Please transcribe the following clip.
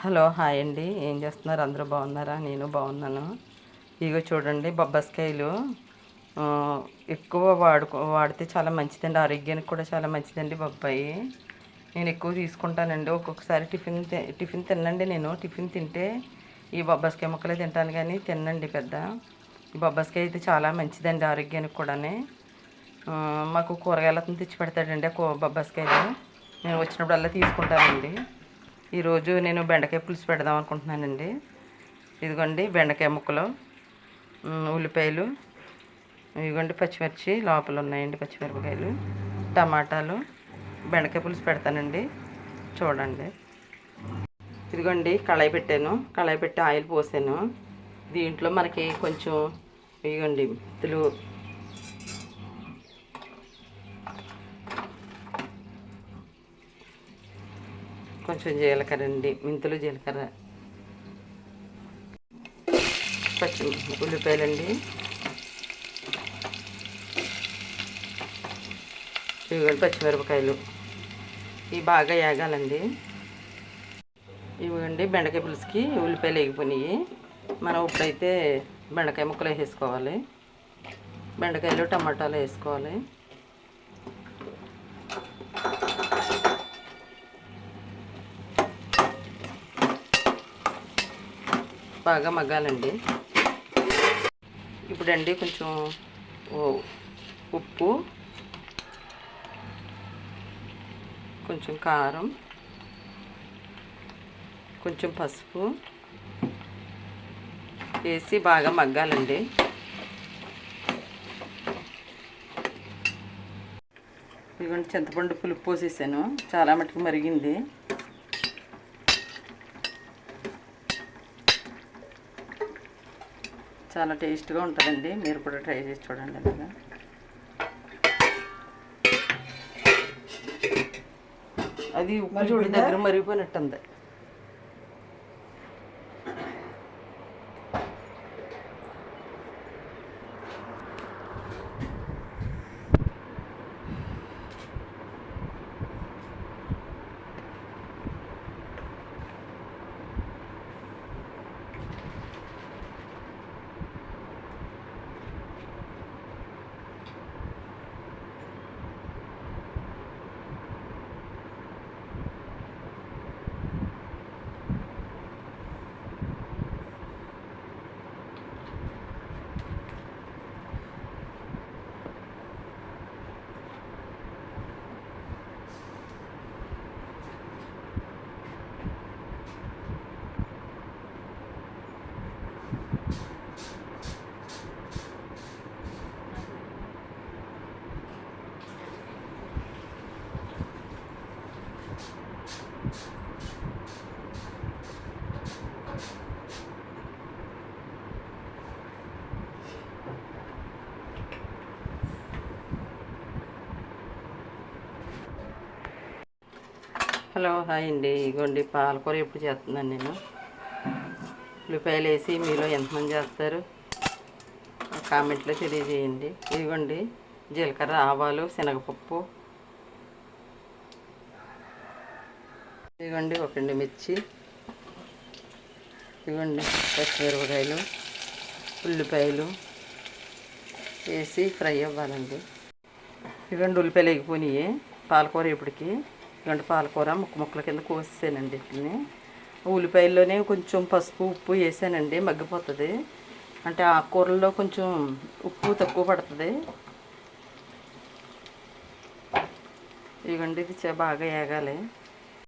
Hello hi అండి. ఏం చేస్తున్నారు? అందరూ బాగున్నారా? నేను బాగున్నాను. ఇగో చూడండి, బొబ్బస్కాయలు ఎక్కువ వాడితే చాలా మంచిదండి, ఆరోగ్యానికి కూడా చాలా మంచిదండి బొబ్బాయి. నేను ఎక్కువ తీసుకుంటానండి. ఒక్కొక్కసారి టిఫిన్ తినండి. నేను టిఫిన్ తింటే ఈ బొబ్బస్కాయ ముక్కలే తింటాను, కానీ తినండి పెద్ద. ఈ బొబ్బస్కాయ అయితే చాలా మంచిదండి ఆరోగ్యానికి కూడా. మాకు కూరగాయలతో తెచ్చి పెడతాడండి బొబ్బస్కాయలు. నేను వచ్చినప్పుడల్లా తీసుకుంటానండి. ఈరోజు నేను బెండకాయ పులుసు పెడదాం అనుకుంటున్నానండి. ఇదిగోండి బెండకాయ ముక్కలు, ఉల్లిపాయలు, ఇదిగోండి పచ్చిమిర్చి లోపల ఉన్నాయండి, పచ్చిమిరపకాయలు, టమాటాలు. బెండకాయ పులుసు పెడతానండి, చూడండి. ఇదిగోండి కళాయి పెట్టాను, కళాయి పెట్టి ఆయిల్ పోసాను. దీంట్లో మనకి కొంచెం ఇదిగోండి మెంతులు, కొంచెం జీలకర్ర అండి, మెంతులు జీలకర్ర, ఉల్లిపాయలండి, ఇవిగోండి పచ్చిమిరపకాయలు. ఇవి బాగా వేగాలండి. ఇవిగండి బెండకాయ పులుసుకి ఉల్లిపాయలు వేగిపోయినాయి. మనం ఇప్పుడైతే బెండకాయ ముక్కలు వేసుకోవాలి. బెండకాయలు టమాటాలు వేసుకోవాలి. బాగా మగ్గాలండి. ఇప్పుడండి కొంచెం ఉప్పు, కొంచెం కారం, కొంచెం పసుపు వేసి బాగా మగ్గాలండి. ఇదిగోండి చింతపండు పులుపు పోసేసాను, చాలా మటుకు మరిగింది. చాలా టేస్ట్గా ఉంటుందండి, మీరు కూడా ట్రై చేసి చూడండి. అలాగా అది ఉప్పు చూడు దగ్గర మరిగిపోయినట్టుంది. హలో హాయ్ అండి. ఇగోండి పాలకూర ఎప్పుడు చేస్తున్నాను నేను. ఉల్లిపాయలు వేసి మీలో ఎంతమంది చేస్తారు కామెంట్లో తెలియజేయండి. ఇదిగోండి జీలకర్ర, ఆవాలు, శనగపప్పు, ఇదిగోండి ఒక మిర్చి, ఇదిగోండి పచ్చిమిరపకాయలు, ఉల్లిపాయలు వేసి ఫ్రై అవ్వాలండి. ఇదిగోండి ఉల్లిపాయలు వేగిపోయినాయి. పాలకూర ఇప్పటికి ఇదిగోండి పాలకూర ముక్కల కింద కోసేసానండి. వీటిని ఉల్లిపాయల్లోనే కొంచెం పసుపు ఉప్పు వేసానండి, మగ్గిపోతుంది. అంటే ఆకుకూరల్లో కొంచెం ఉప్పు తక్కువ పడుతుంది. ఇదిగోండి ఇది బాగా వేగాలి.